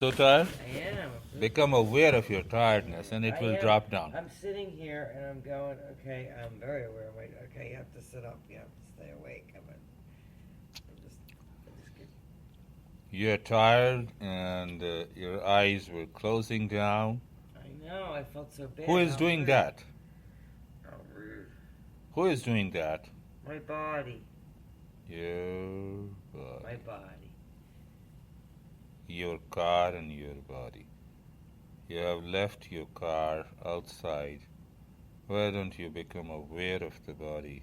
So tired? I am. Become aware of your tiredness and it I will am. drop down. I'm sitting here and I'm going, okay, I'm very aware. Wait, okay, you have to sit up. You have to stay awake. I just get. You're tired and your eyes were closing down. I know, I felt so bad. Who is How doing rude. that? How rude. Who is doing that? My body. Your My body. body. Your car and your body. You have left your car outside. Why don't you become aware of the body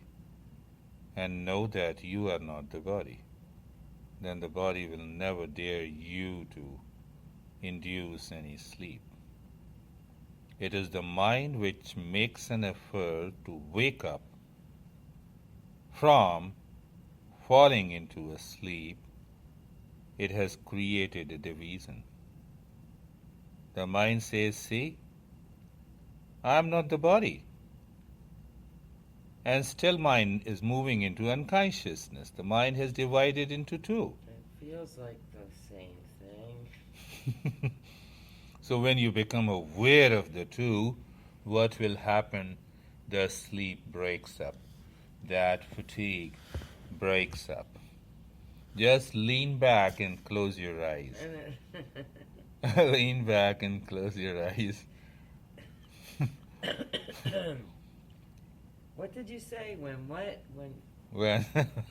and know that you are not the body? Then the body will never dare you to induce any sleep. It is the mind which makes an effort to wake up from falling into a sleep. It has created a division. The mind says, see, I am not the body. And still mind is moving into unconsciousness. The mind has divided into two. It feels like the same thing. So when you become aware of the two, what will happen? The sleep breaks up. That fatigue breaks up. Just lean back and close your eyes. Lean back and close your eyes. What did you say? When what? When? When?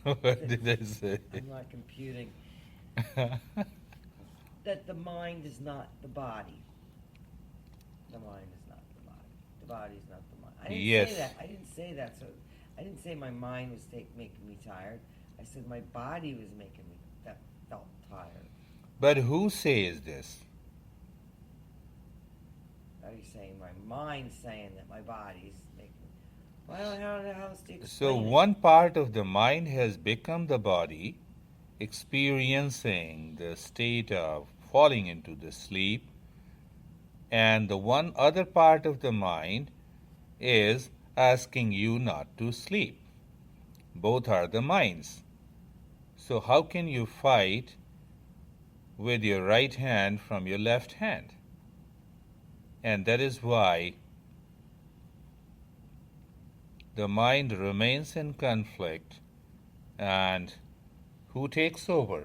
What did I say? I'm not computing. That the mind is not the body. The mind is not the body. The body is not the mind. I didn't Yes. say that. I didn't say that. So I didn't say my mind was making me tired. I said my body was making me that felt tired. But who says this? Are you saying my mind saying that my body's making me? Well, how else do you So explain it? one part of the mind has become the body, experiencing the state of falling into the sleep, and the one other part of the mind is asking you not to sleep. Both are the minds. So how can you fight with your right hand from your left hand? And that is why the mind remains in conflict, and who takes over?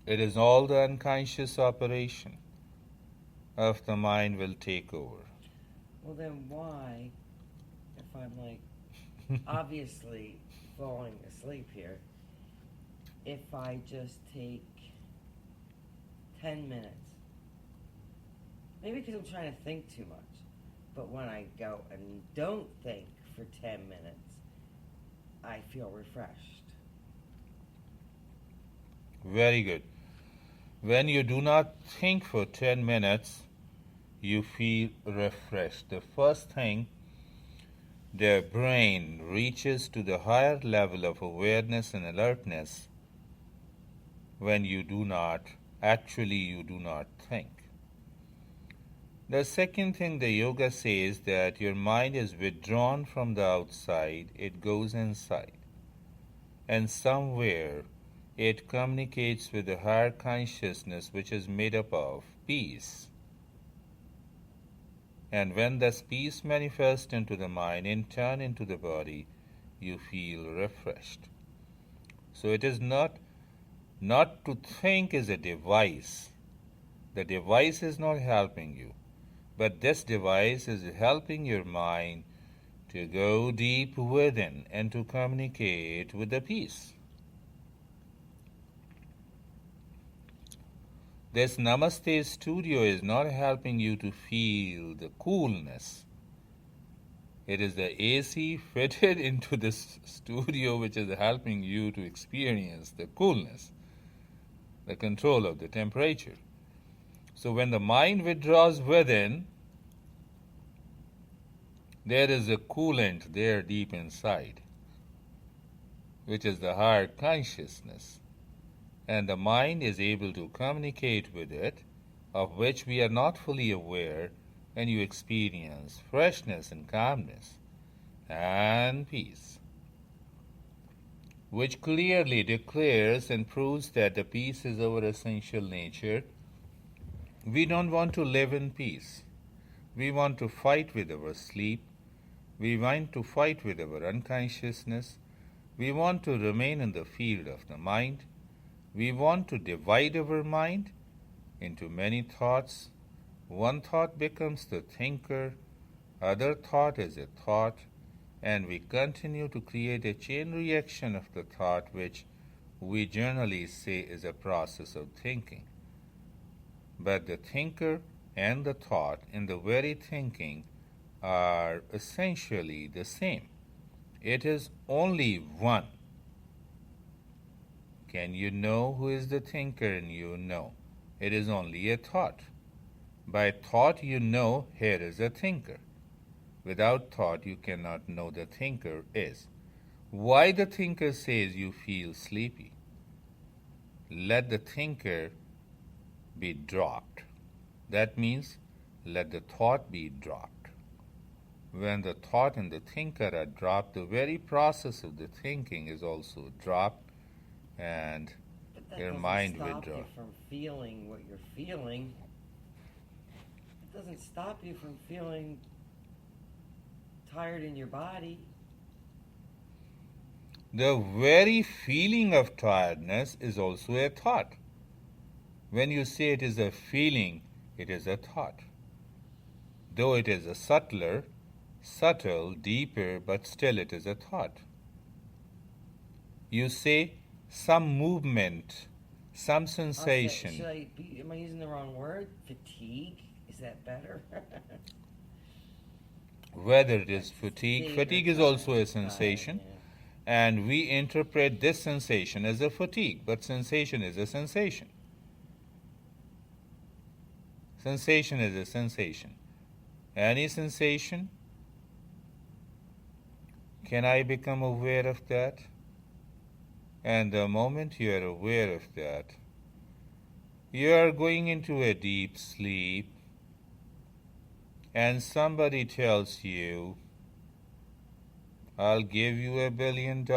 It is all the unconscious operation of the mind will take over. Well, then why, if I'm like obviously falling asleep here, if I just take 10 minutes, maybe because I'm trying to think too much, but when I go and don't think for 10 minutes, I feel refreshed. Very good. When you do not think for 10 minutes, you feel refreshed. The first thing, the brain reaches to the higher level of awareness and alertness when you do not think. The second thing the yoga says that your mind is withdrawn from the outside, it goes inside. And somewhere it communicates with the higher consciousness which is made up of peace. And when this peace manifests into the mind, in turn into the body, you feel refreshed. So it is not to think is a device. The device is not helping you, but this device is helping your mind to go deep within and to communicate with the peace. This Namaste studio is not helping you to feel the coolness. It is the AC fitted into this studio which is helping you to experience the coolness, the control of the temperature. So when the mind withdraws within, there is a coolant there deep inside, which is the higher consciousness. And the mind is able to communicate with it, of which we are not fully aware, and you experience freshness and calmness and peace. which clearly declares and proves that the peace is our essential nature, we don't want to live in peace. We want to fight with our sleep. We want to fight with our unconsciousness. We want to remain in the field of the mind. We want to divide our mind into many thoughts. One thought becomes the thinker, other thought is a thought, and we continue to create a chain reaction of the thought, which we generally say is a process of thinking. But the thinker and the thought in the very thinking are essentially the same. It is only one. Can you know who is the thinker in you? No. It is only a thought. By thought you know here is a thinker. Without thought you cannot know the thinker is. Why the thinker says you feel sleepy? Let the thinker be dropped. That means let the thought be dropped. When the thought and the thinker are dropped, the very process of the thinking is also dropped, and your mind will drop. But that doesn't stop you from feeling what you're feeling. It doesn't stop you from feeling tired in your body. The very feeling of tiredness is also a thought. When you say it is a feeling, it is a thought. Though it is a subtle, deeper, but still it is a thought. You say some movement, some sensation. Am I using the wrong word? Fatigue? Is that better? Whether it is fatigue, fatigue is also a sensation, and we interpret this sensation as a fatigue, but sensation is a sensation. Sensation is a sensation. Any sensation, can I become aware of that? And the moment you are aware of that, you are going into a deep sleep, and somebody tells you, I'll give you $1 billion,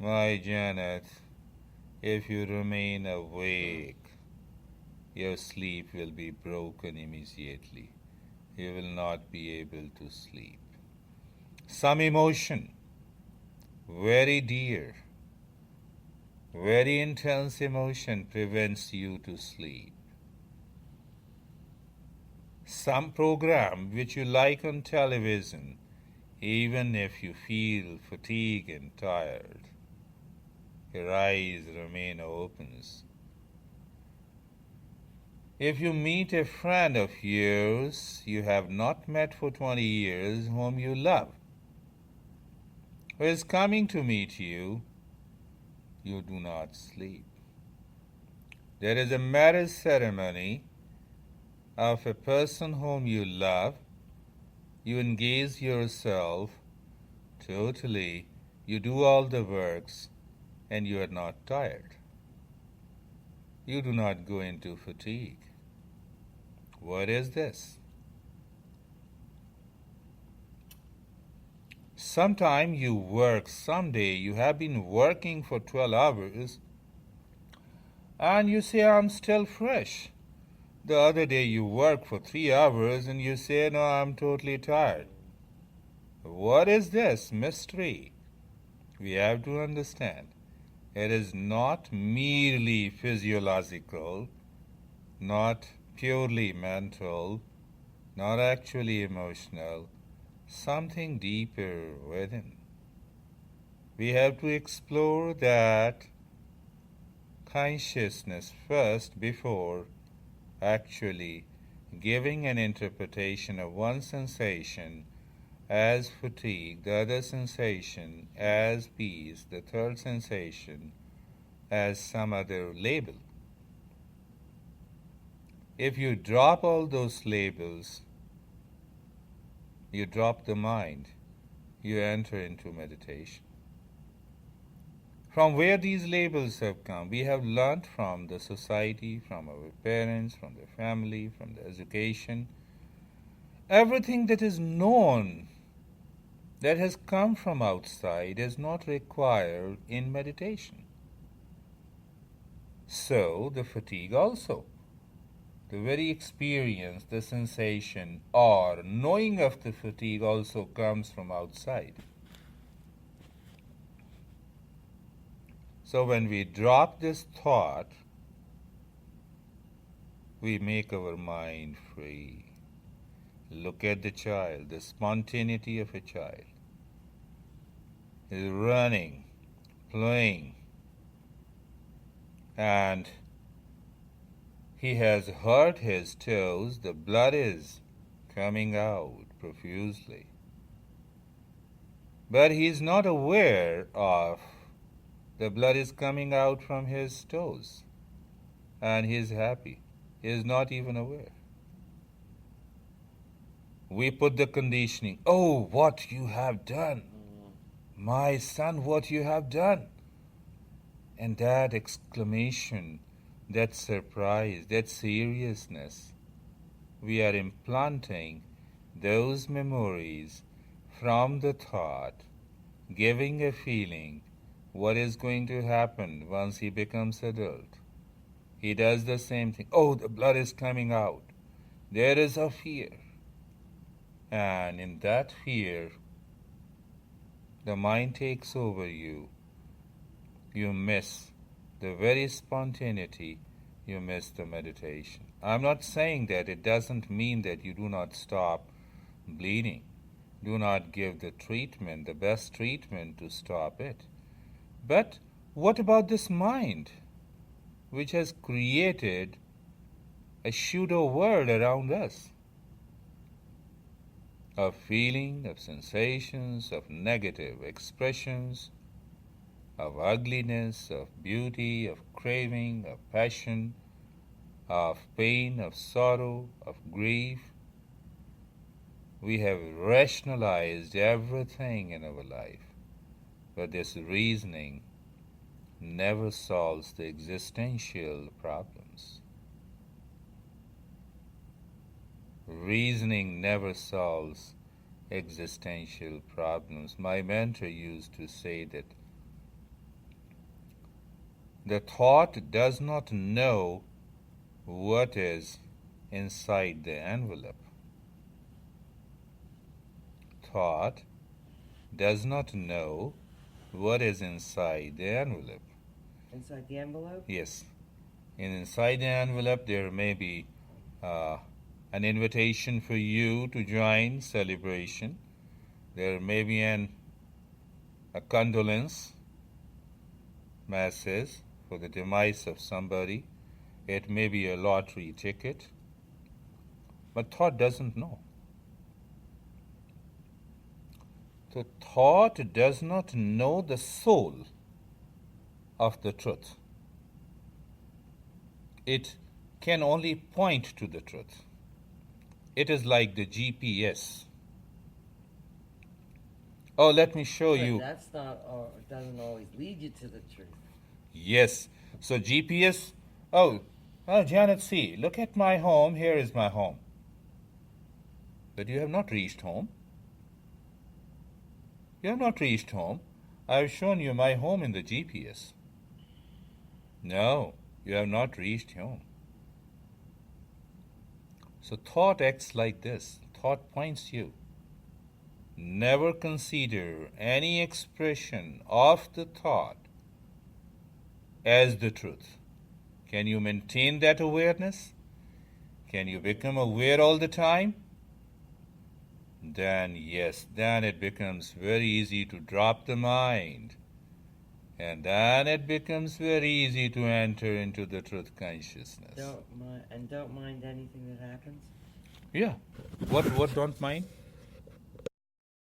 my Janet, if you remain awake. Your sleep will be broken immediately. You will not be able to sleep. Some emotion, very dear, very intense emotion prevents you to sleep. Some program which you like on television, even if you feel fatigued and tired, your eyes remain open. If you meet a friend of yours you have not met for 20 years, whom you love, who is coming to meet you, you do not sleep. There is a marriage ceremony of a person whom you love. You engage yourself totally, you do all the works, and you are not tired. You do not go into fatigue. What is this? Sometime you work, someday you have been working for 12 hours and you say, I'm still fresh. The other day you work for 3 hours and you say, no, I'm totally tired. What is this mystery? We have to understand. It is not merely physiological, not purely mental, not actually emotional, something deeper within. We have to explore that consciousness first before actually giving an interpretation of one sensation as fatigue, the other sensation as peace, the third sensation as some other label. If you drop all those labels, you drop the mind, you enter into meditation. From where these labels have come, we have learnt from the society, from our parents, from the family, from the education. Everything that is known that has come from outside is not required in meditation. So the fatigue also, the very experience, the sensation or knowing of the fatigue also comes from outside. So when we drop this thought, we make our mind free. Look at the child, the spontaneity of a child. Is running, playing, and he has hurt his toes, the blood is coming out profusely. But he is not aware of the blood is coming out from his toes, and he is happy. He is not even aware. We put the conditioning, oh, what you have done. My son, what you have done. And that exclamation, that surprise, that seriousness, we are implanting those memories from the thought, giving a feeling what is going to happen once he becomes adult. He does the same thing. Oh, the blood is coming out. There is a fear. And in that fear, the mind takes over you. You miss the very spontaneity, you miss the meditation. I'm not saying that. It doesn't mean that you do not stop bleeding. Do not give the treatment, the best treatment to stop it. But what about this mind, which has created a pseudo world around us? Of feeling, of sensations, of negative expressions, of ugliness, of beauty, of craving, of passion, of pain, of sorrow, of grief. We have rationalized everything in our life, but this reasoning never solves the existential problems. Reasoning never solves existential problems. My mentor used to say that the thought does not know what is inside the envelope. Thought does not know what is inside the envelope. Inside the envelope? Yes. And inside the envelope there may be an invitation for you to join celebration. There may be a condolence message for the demise of somebody. It may be a lottery ticket. But thought doesn't know. So thought does not know the soul of the truth. It can only point to the truth. It is like the GPS. Oh, let me show you. That's not, or doesn't always lead you to the truth. Yes. So GPS, oh, Janet, see, look at my home. Here is my home. But you have not reached home. You have not reached home. I have shown you my home in the GPS. No, you have not reached home. So thought acts like this. Thought points you. Never consider any expression of the thought as the truth. Can you maintain that awareness? Can you become aware all the time? Then yes, then it becomes very easy to drop the mind. And then it becomes very easy to enter into the truth consciousness. Don't mind anything that happens? Yeah. What don't mind?